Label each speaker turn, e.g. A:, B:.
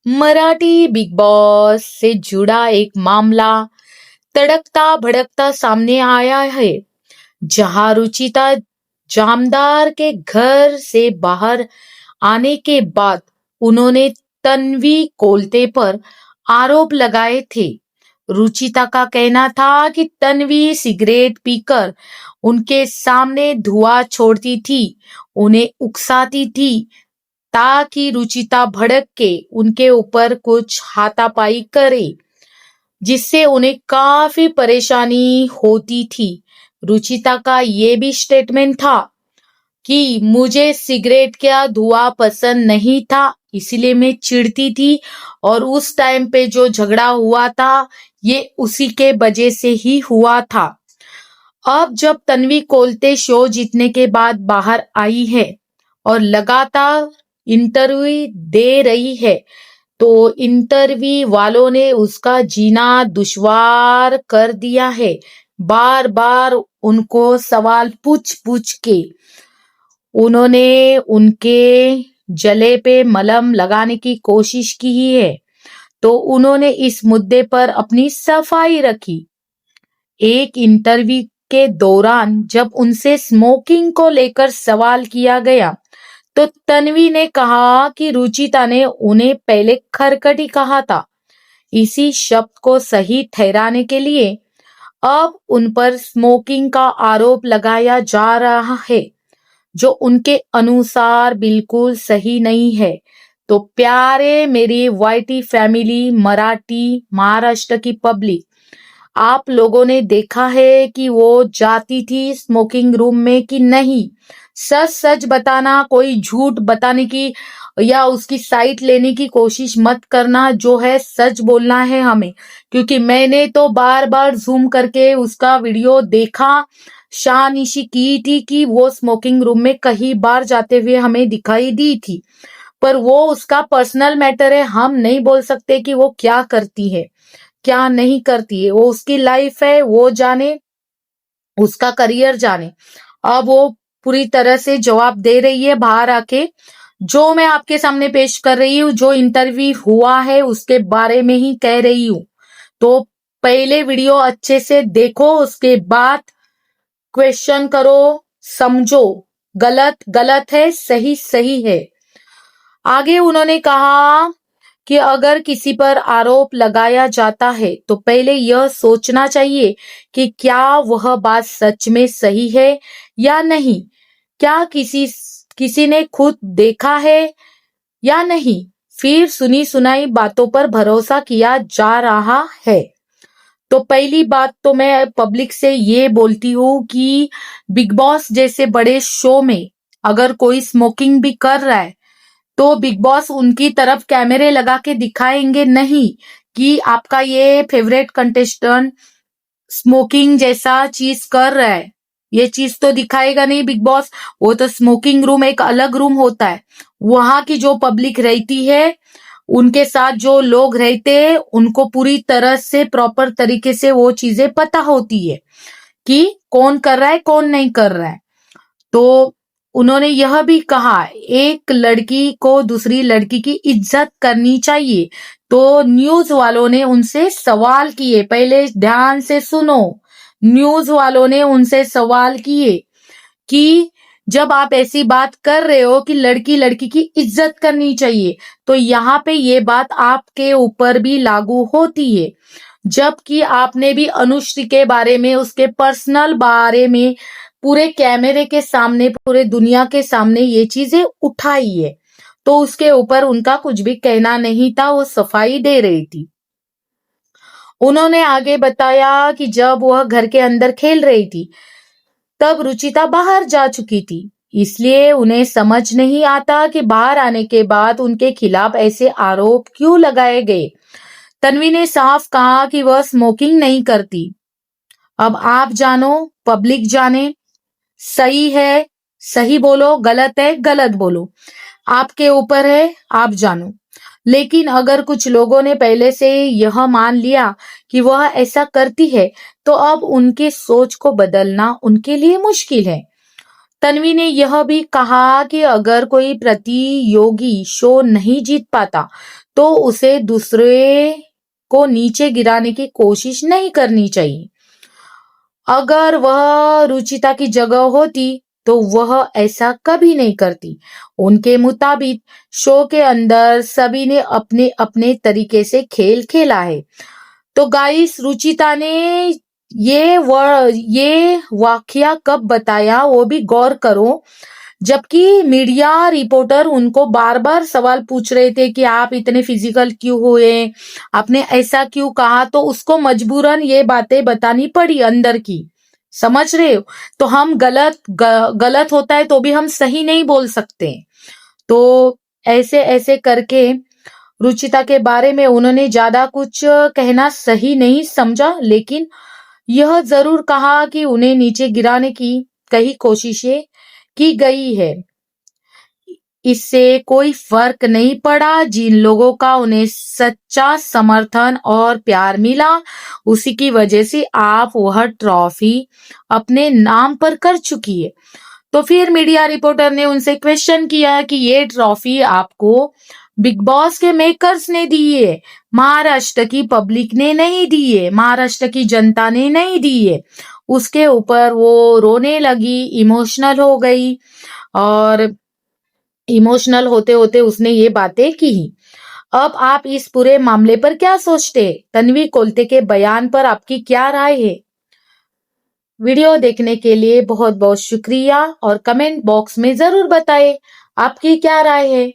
A: Marathi big boss से जुड़ा एक मामला तड़कता भड़कता सामने आया है, जहां रुचिता जामदार के घर से बाहर आने के बाद उन्होंने तन्वी कोलते पर आरोप लगाए थे। रुचिता का कहना था कि तन्वी सिगरेट पीकर उनके सामने धुआं छोड़ती थी, उन्हें उकसाती थी, ताकि रुचिता भड़क के उनके ऊपर कुछ हाथापाई करे, जिससे उन्हें काफी परेशानी होती थी। रुचिता का ये भी स्टेटमेंट था कि मुझे सिगरेट का धुआं पसंद नहीं था, इसलिए मैं चिढ़ती थी और उस टाइम पे जो झगड़ा हुआ था ये उसी के वजह से ही हुआ था। अब जब तन्वी कोलते शो जीतने के बाद बाहर आई है और लगातार इंटरव्यू दे रही है, तो इंटरव्यू वालों ने उसका जीना दुश्वार कर दिया है। बार बार उनको सवाल पूछ पूछ के उन्होंने उनके जले पे मलहम लगाने की कोशिश की है, तो उन्होंने इस मुद्दे पर अपनी सफाई रखी। एक इंटरव्यू के दौरान जब उनसे स्मोकिंग को लेकर सवाल किया गया, तो तन्वी ने कहा कि रुचिता ने उन्हें पहले खरकटी कहा था। इसी शब्द को सही ठहराने के लिए अब उन पर स्मोकिंग का आरोप लगाया जा रहा है, जो उनके अनुसार बिल्कुल सही नहीं है। तो प्यारे मेरी वाईटी फैमिली, मराठी महाराष्ट्र की पब्लिक, आप लोगों ने देखा है कि वो जाती थी स्मोकिंग रूम में कि नहीं? सच सच बताना, कोई झूठ बताने की या उसकी साइड लेने की कोशिश मत करना। जो है सच बोलना है हमें, क्योंकि मैंने तो बार बार जूम करके उसका वीडियो देखा, शानिशी की थी कि वो स्मोकिंग रूम में कई बार जाते हुए हमें दिखाई दी थी। पर वो उसका पर्सनल मैटर है, हम नहीं बोल सकते कि वो क्या करती है क्या नहीं करती है। वो उसकी लाइफ है, वो जाने, उसका करियर जाने। अब वो पूरी तरह से जवाब दे रही है बाहर आके। जो मैं आपके सामने पेश कर रही हूँ, जो इंटरव्यू हुआ है उसके बारे में ही कह रही हूँ। तो पहले वीडियो अच्छे से देखो, उसके बाद क्वेश्चन करो, समझो। गलत गलत है, सही सही है। आगे उन्होंने कहा कि अगर किसी पर आरोप लगाया जाता है तो पहले यह सोचना चाहिए कि क्या वह बात सच में सही है या नहीं, क्या किसी ने खुद देखा है या नहीं, फिर सुनी सुनाई बातों पर भरोसा किया जा रहा है। तो पहली बात तो मैं पब्लिक से ये बोलती हूँ कि बिग बॉस जैसे बड़े शो में अगर कोई स्मोकिंग भी कर रहा है, तो बिग बॉस उनकी तरफ कैमरे लगा के दिखाएंगे नहीं कि आपका ये फेवरेट कंटेस्टेंट स्मोकिंग जैसा चीज कर रहा है। ये चीज तो दिखाएगा नहीं बिग बॉस। वो तो स्मोकिंग रूम एक अलग रूम होता है, वहां की जो पब्लिक रहती है, उनके साथ जो लोग रहते हैं, उनको पूरी तरह से प्रॉपर तरीके से वो चीजें पता होती है कि कौन कर रहा है कौन नहीं कर रहा है। तो उन्होंने यह भी कहा, एक लड़की को दूसरी लड़की की इज्जत करनी चाहिए। तो न्यूज वालों ने उनसे सवाल किए, पहले ध्यान से सुनो। न्यूज वालों ने उनसे सवाल किए कि जब आप ऐसी बात कर रहे हो कि लड़की लड़की की इज्जत करनी चाहिए, तो यहाँ पे ये बात आपके ऊपर भी लागू होती है, जबकि आपने भी अनुश्री के बारे में, उसके पर्सनल बारे में पूरे कैमरे के सामने, पूरे दुनिया के सामने ये चीजें उठाई है। तो उसके ऊपर उनका कुछ भी कहना नहीं था, वो सफाई दे रही थी। उन्होंने आगे बताया कि जब वह घर के अंदर खेल रही थी तब रुचिता बाहर जा चुकी थी, इसलिए उन्हें समझ नहीं आता कि बाहर आने के बाद उनके खिलाफ ऐसे आरोप क्यों लगाए गए। तन्वी ने साफ कहा कि वह स्मोकिंग नहीं करती। अब आप जानो, पब्लिक जाने, सही है सही बोलो, गलत है गलत बोलो, आपके ऊपर है, आप जानो। लेकिन अगर कुछ लोगों ने पहले से यह मान लिया कि वह ऐसा करती है, तो अब उनके सोच को बदलना उनके लिए मुश्किल है। तन्वी ने यह भी कहा कि अगर कोई प्रतियोगी शो नहीं जीत पाता तो उसे दूसरे को नीचे गिराने की कोशिश नहीं करनी चाहिए। अगर वह रुचिता की जगह होती तो वह ऐसा कभी नहीं करती। उनके मुताबिक शो के अंदर सभी ने अपने अपने तरीके से खेल खेला है। तो गाइस, रुचिता ने ये वाकया कब बताया वो भी गौर करो। जबकि मीडिया रिपोर्टर उनको बार बार सवाल पूछ रहे थे कि आप इतने फिजिकल क्यों हुए, आपने ऐसा क्यों कहा, तो उसको मजबूरन ये बातें बतानी पड़ी अंदर की। समझ रहे हो? तो हम गलत होता है तो भी हम सही नहीं बोल सकते। तो ऐसे ऐसे करके रुचिता के बारे में उन्होंने ज्यादा कुछ कहना सही नहीं समझा, लेकिन यह जरूर कहा कि उन्हें नीचे गिराने की कई कोशिशें की गई है। इससे कोई फर्क नहीं पड़ा। जिन लोगों का उन्हें सच्चा समर्थन और प्यार मिला, उसी की वजह से आप वह ट्रॉफी अपने नाम पर कर चुकी है। तो फिर मीडिया रिपोर्टर ने उनसे क्वेश्चन किया कि ये ट्रॉफी आपको बिग बॉस के मेकर्स ने दी है, महाराष्ट्र की पब्लिक ने नहीं दी है, महाराष्ट्र की जनता ने नहीं दी है। उसके ऊपर वो रोने लगी, इमोशनल हो गई, और इमोशनल होते होते उसने ये बातें की। अब आप इस पूरे मामले पर क्या सोचते हैं? तन्वी कोलते के बयान पर आपकी क्या राय है? वीडियो देखने के लिए बहुत बहुत शुक्रिया, और कमेंट बॉक्स में जरूर बताएं आपकी क्या राय है।